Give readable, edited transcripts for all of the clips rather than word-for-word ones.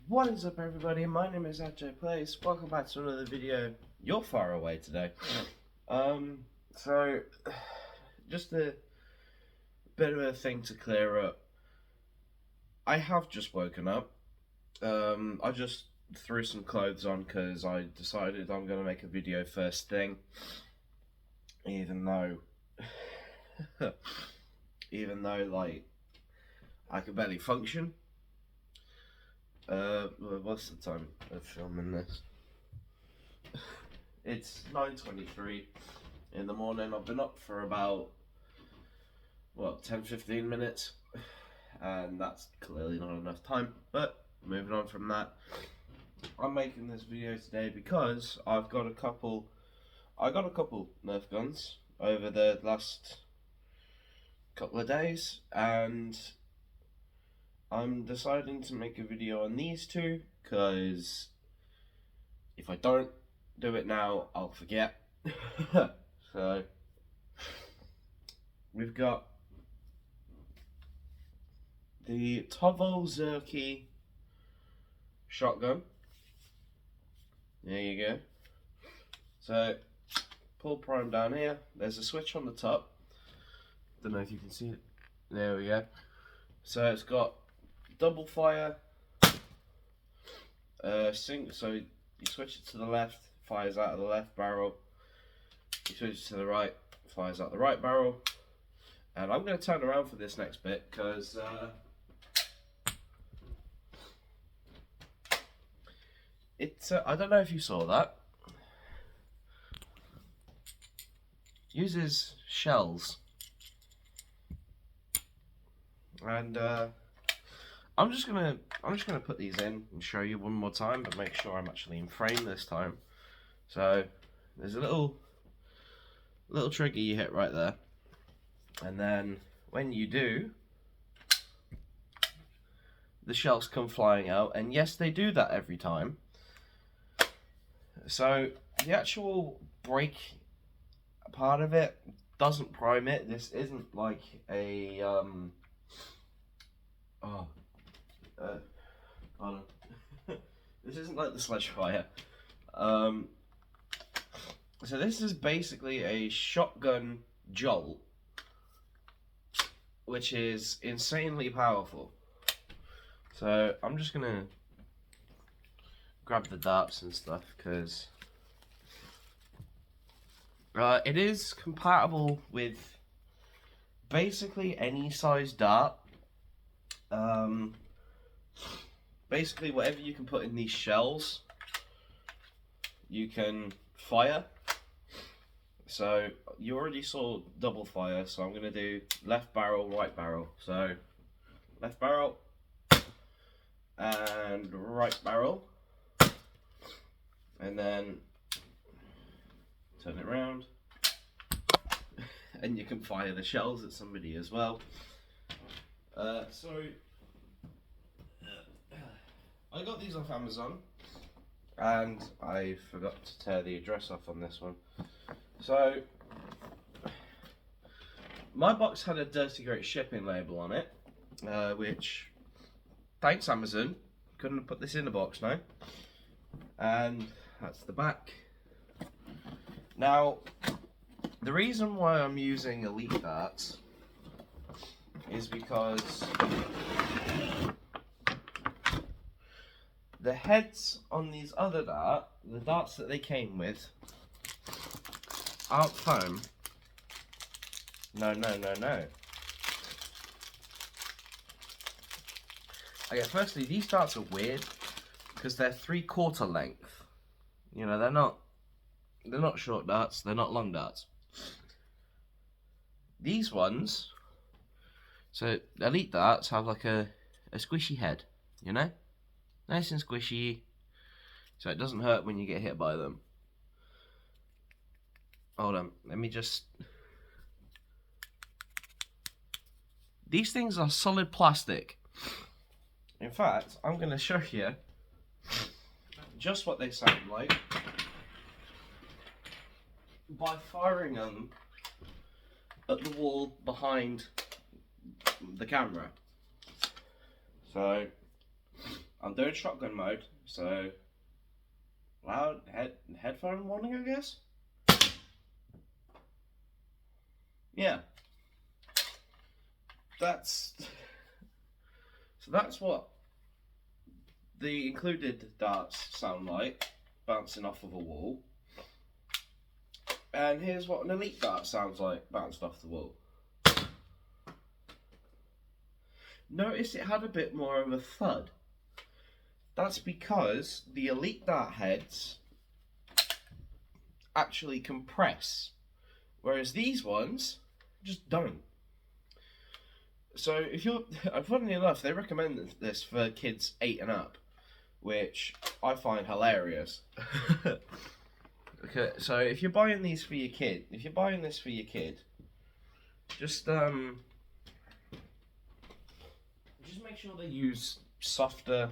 What is up, everybody? My name is AJ Plays. Welcome back to another video. You're far away today. So just a bit of a thing to clear up. I have just woken up. I just threw some clothes on because I decided I'm gonna make a video first thing, even though like I can barely function. What's the time of filming this? It's 9:23 in the morning. I've been up for about 10-15 minutes, and that's clearly not enough time. But moving on from that, I'm making this video today because I got a couple Nerf guns over the last couple of days, and I'm deciding to make a video on these two because if I don't do it now, I'll forget. So we've got the Tovo Zerky shotgun. There you go. So pull prime down here. There's a switch on the top. Don't know if you can see it. There we go. So it's got double fire. So you switch it to the left, fires out of the left barrel. You switch it to the right, fires out the right barrel. And I'm going to turn around for this next bit because it's I don't know if you saw that. Uses shells, and I'm just gonna put these in and show you one more time, but make sure I'm actually in frame this time. So there's a little trigger you hit right there, and then when you do, the shells come flying out, and yes, they do that every time. So the actual brake part of it doesn't prime it. This isn't like a this isn't like the Sledge Fire. So this is basically a shotgun jolt, which is insanely powerful. So I'm just gonna grab the darts and stuff because it is compatible with basically any size dart. Basically whatever you can put in these shells, you can fire. So you already saw double fire, so I'm going to do left barrel, right barrel. So left barrel and right barrel, and then turn it around, and you can fire the shells at somebody as well. I got these off Amazon, and I forgot to tear the address off on this one. So my box had a Dirty Great shipping label on it, which, thanks Amazon, couldn't have put this in the box now. And that's the back. Now, the reason why I'm using Elite darts is because the heads on these other the darts that they came with, aren't foam. No. Okay, firstly, these darts are weird because they're 3/4 length. You know, they're not short darts, they're not long darts. These ones, so Elite darts have like a squishy head, you know? Nice and squishy, so it doesn't hurt when you get hit by them. Hold on, let me just... These things are solid plastic. In fact, I'm going to show you just what they sound like by firing them at the wall behind the camera. So I'm doing shotgun mode, so loud headphone warning, I guess. Yeah, that's what the included darts sound like, bouncing off of a wall. And here's what an elite dart sounds like, bounced off the wall. Notice it had a bit more of a thud. That's because the elite dart heads actually compress, whereas these ones just don't. So if you're, funnily enough, they recommend this for kids 8 and up, which I find hilarious. Okay, so if you're buying these for your kid, just make sure they use softer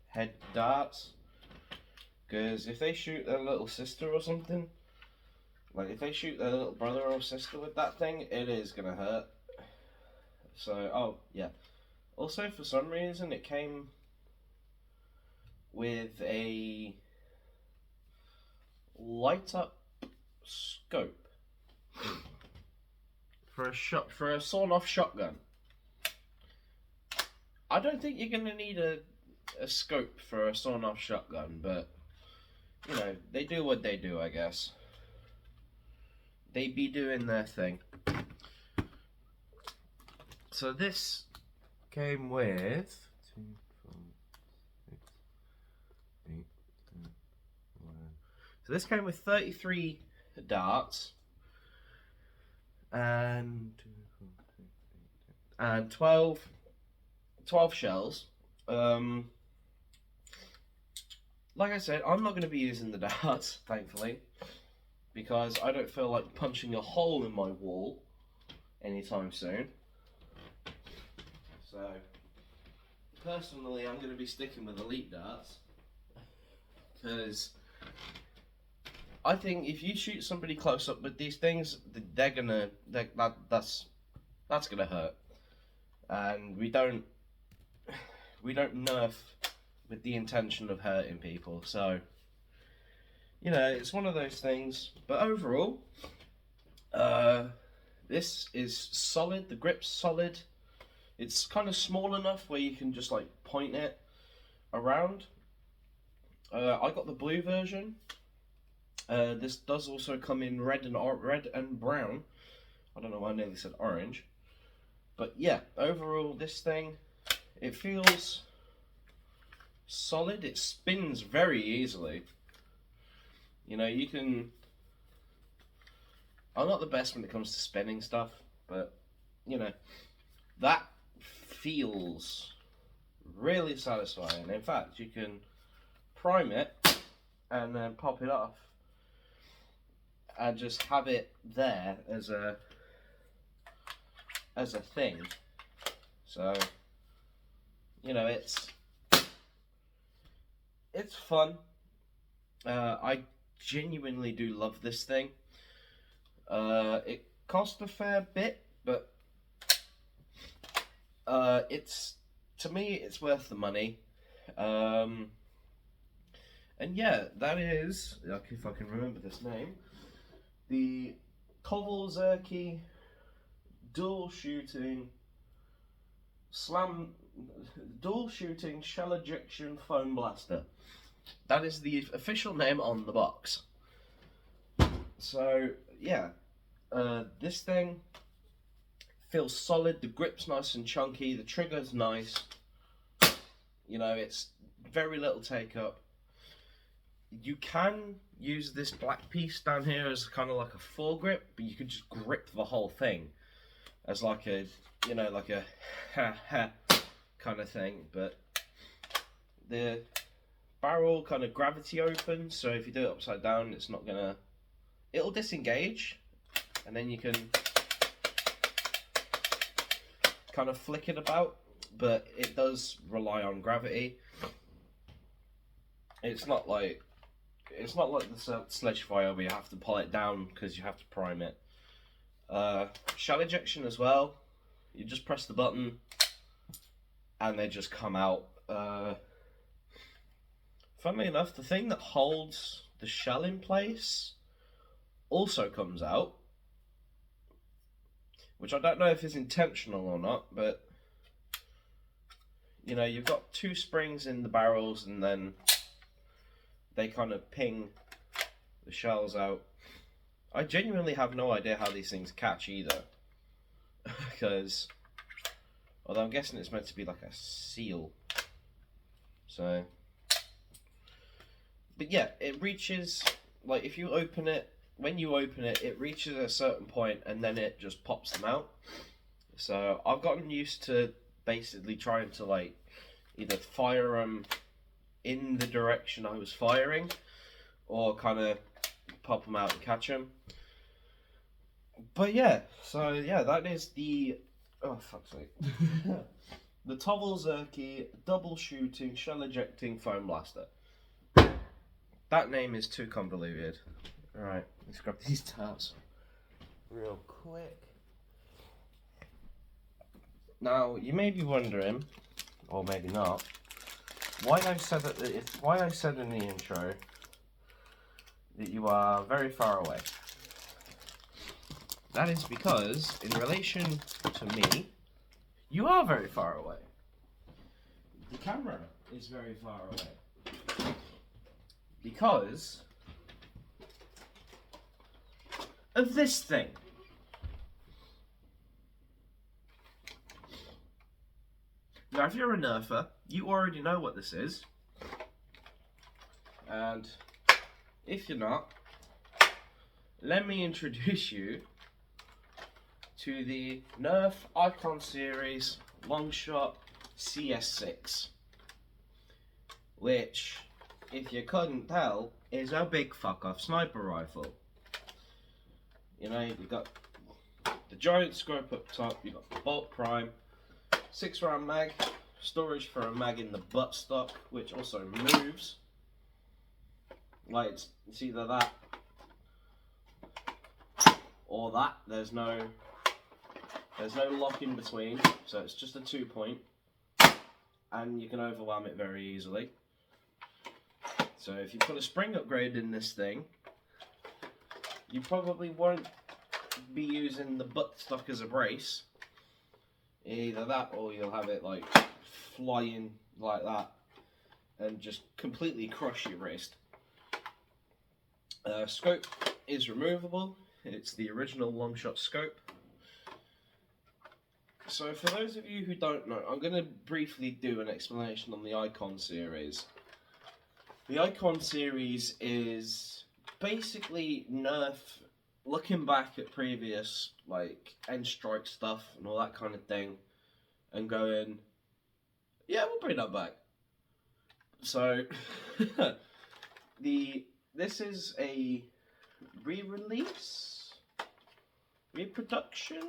head darts, because if they shoot their little sister or something, like if they shoot their little brother or sister with that thing, it is gonna hurt. So, oh yeah. Also, for some reason, it came with a light up scope for a sawn off shotgun. I don't think you're gonna need a scope for a sawn off shotgun, but you know, they do what they do, I guess. They be doing their thing. So this came with 2, 4, 6, 8, 10, 11. So this came with 33 darts and 2, 4, 6, 8, 10, and 12 shells. Like I said, I'm not going to be using the darts, thankfully, because I don't feel like punching a hole in my wall anytime soon. So, personally, I'm going to be sticking with elite darts, because I think if you shoot somebody close up with these things, that's gonna hurt, and we don't nerf with the intention of hurting people. So, you know, it's one of those things. But overall, this is solid. The grip's solid. It's kind of small enough where you can just like point it around. I got the blue version. This does also come in red and brown. I don't know why I nearly said orange. But yeah, overall, this thing, it feels solid. It spins very easily. You know, you can... I'm not the best when it comes to spinning stuff, but, you know, that feels really satisfying. In fact, you can prime it and then pop it off and just have it there as a thing. So, you know, it's fun. I genuinely do love this thing. It cost a fair bit, but to me it's worth the money. And yeah, that is, if I can remember this name, the Koval Zerky dual shooting shell ejection foam blaster. That is the official name on the box. So yeah, this thing feels solid. The grip's nice and chunky. The trigger's nice. You know, it's very little take up. You can use this black piece down here as kind of like a foregrip, but you can just grip the whole thing as like a, you know, like a ha kind of thing. But the barrel kind of gravity opens, so if you do it upside down, it's not gonna, it'll disengage, and then you can kind of flick it about, but it does rely on gravity. It's not like the sledge fire where you have to pull it down because you have to prime it. Shell ejection as well. You just press the button and they just come out. funnily enough, the thing that holds the shell in place also comes out, which I don't know if is intentional or not, but you know, you've got two springs in the barrels and then they kind of ping the shells out. I genuinely have no idea how these things catch either, because although I'm guessing it's meant to be like a seal, so, but yeah, it reaches, like if you open it, when you open it, it reaches a certain point and then it just pops them out. So I've gotten used to basically trying to like either fire them in the direction I was firing or kind of pop them out and catch them. But yeah, so yeah, that is the, oh fuck's sake, the Tovel Zerky double shooting shell ejecting foam blaster. That name is too convoluted. Alright, let's grab these tabs real quick. Now, you may be wondering, or maybe not, why I said in the intro that you are very far away. That is because, in relation to me, you are very far away. The camera is very far away. Because of this thing. Now, if you're a nerfer, you already know what this is. And if you're not, let me introduce you to the Nerf Icon Series Longshot CS6. Which, if you couldn't tell, is a big fuck-off sniper rifle. You know, you've got the giant scope up top, you've got the bolt prime, 6-round mag, storage for a mag in the buttstock, which also moves. Like, it's either that or that. There's no lock in between, so it's just a 2-point, and you can overwhelm it very easily. So if you put a spring upgrade in this thing, you probably won't be using the buttstock as a brace. Either that or you'll have it like flying like that and just completely crush your wrist. Scope is removable. It's the original Longshot scope. So for those of you who don't know, I'm going to briefly do an explanation on the Icon series. The Icon series is basically Nerf looking back at previous like End Strike stuff and all that kind of thing and going, yeah, we'll bring that back. So this is a re-release? Reproduction?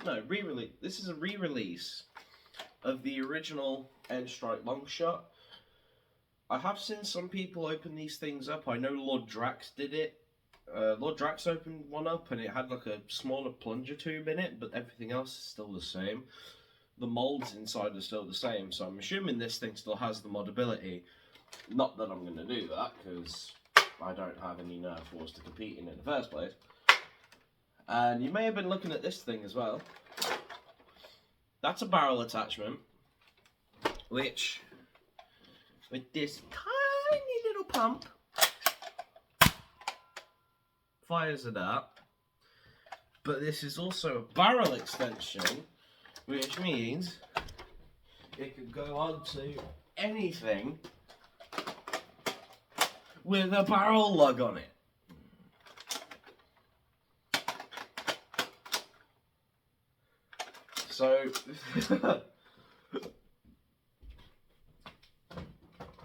No, re-release. This is a re-release of the original End Strike Longshot. I have seen some people open these things up. I know Lord Drax did it. Lord Drax opened one up and it had like a smaller plunger tube in it, but everything else is still the same. The molds inside are still the same, so I'm assuming this thing still has the modability. Not that I'm going to do that, because I don't have any Nerf wars to compete in the first place. And you may have been looking at this thing as well. That's a barrel attachment, which, with this tiny little pump, fires it up. But this is also a barrel extension, which means it can go on to anything with a barrel lug on it. So,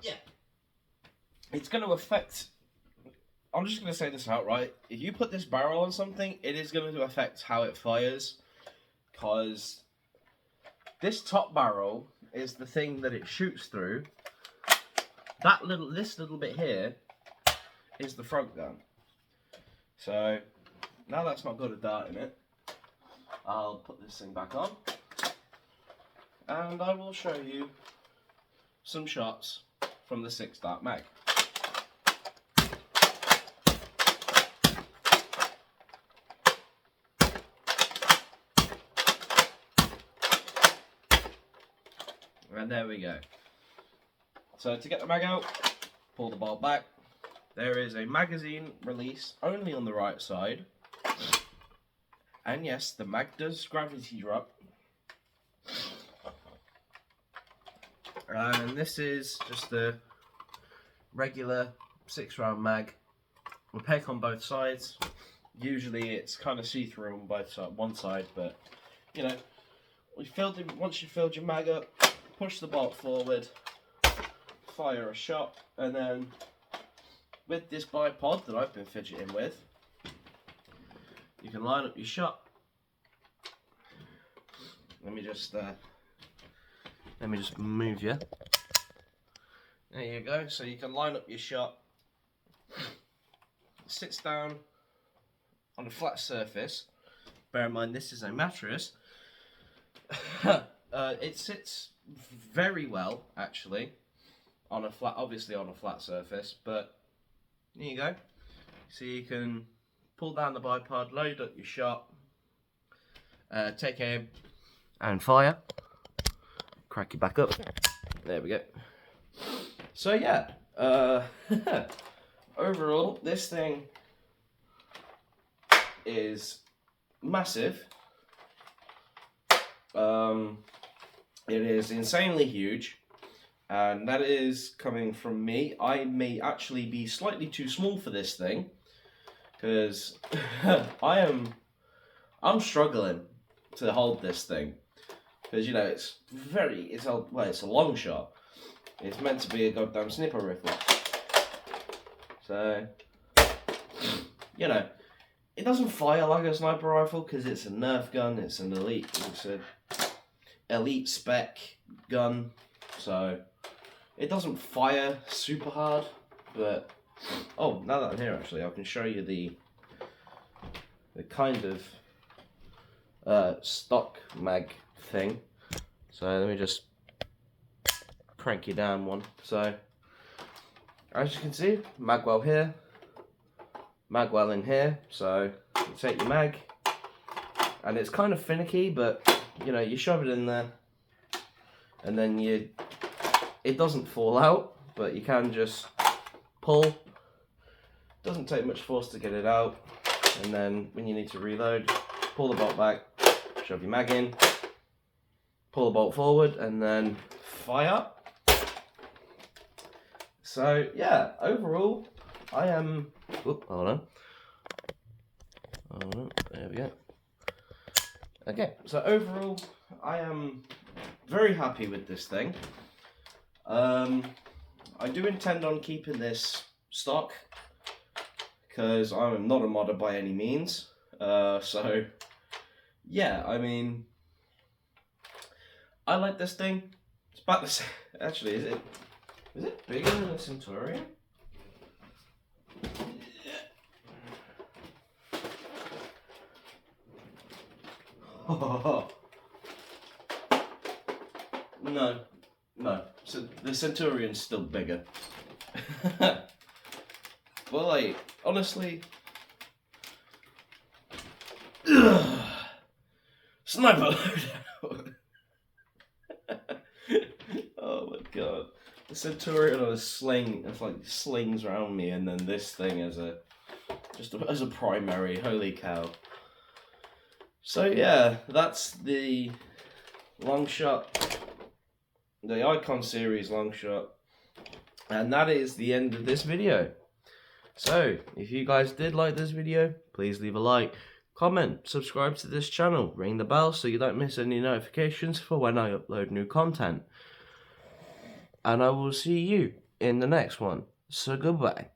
yeah, it's going to affect, I'm just going to say this outright, if you put this barrel on something, it is going to affect how it fires, because this top barrel is the thing that it shoots through. This little bit here is the front gun. So, now that's not got a dart in it, I'll put this thing back on, and I will show you some shots from the 6-dart mag. And there we go. So to get the mag out, pull the bolt back. There is a magazine release only on the right side. And yes, the mag does gravity drop. And this is just the regular 6-round mag. Opaque on both sides. Usually it's kind of see-through on both sides, one side, but you know, once you filled your mag up, push the bolt forward, fire a shot, and then with this bipod that I've been fidgeting with, you can line up your shot. Let me just move you. There you go. So you can line up your shot. It sits down on a flat surface. Bear in mind this is a mattress. It sits very well actually on a flat, obviously on a flat surface, but there you go. So you can pull down the bipod, load up your shot, take aim and fire. Crack it back up. There we go. So yeah, overall this thing is massive. It is insanely huge, and that is coming from me. I may actually be slightly too small for this thing, because I'm struggling to hold this thing, because you know it's a long shot. It's meant to be a goddamn snipper rifle, so you know it doesn't fire like a sniper rifle because it's a Nerf gun. It's an elite spec gun, so it doesn't fire super hard. But oh, now that I'm here, actually, I can show you the kind of stock mag thing. So let me just crank you down one. So as you can see, magwell here, magwell in here. So you take your mag, and it's kind of finicky, but you know, you shove it in there, and then it doesn't fall out, but you can just pull. Doesn't take much force to get it out, and then when you need to reload, pull the bolt back, shove your mag in, pull the bolt forward, and then fire. So yeah, overall, I am. Hold on. There we go. Okay, so overall, I am very happy with this thing. I do intend on keeping this stock, because I'm not a modder by any means. So, yeah, I mean, I like this thing. It's about the same. Actually, is it bigger than a Centurion? No. So the Centurion's still bigger. Well, like, honestly, sniper loadout. Oh my god, the Centurion on a sling, it's like slings around me, and then this thing as a primary. Holy cow! So yeah, that's the long shot, the Icon series long shot, and that is the end of this video. So if you guys did like this video, please leave a like, comment, subscribe to this channel, ring the bell so you don't miss any notifications for when I upload new content, and I will see you in the next one. So goodbye.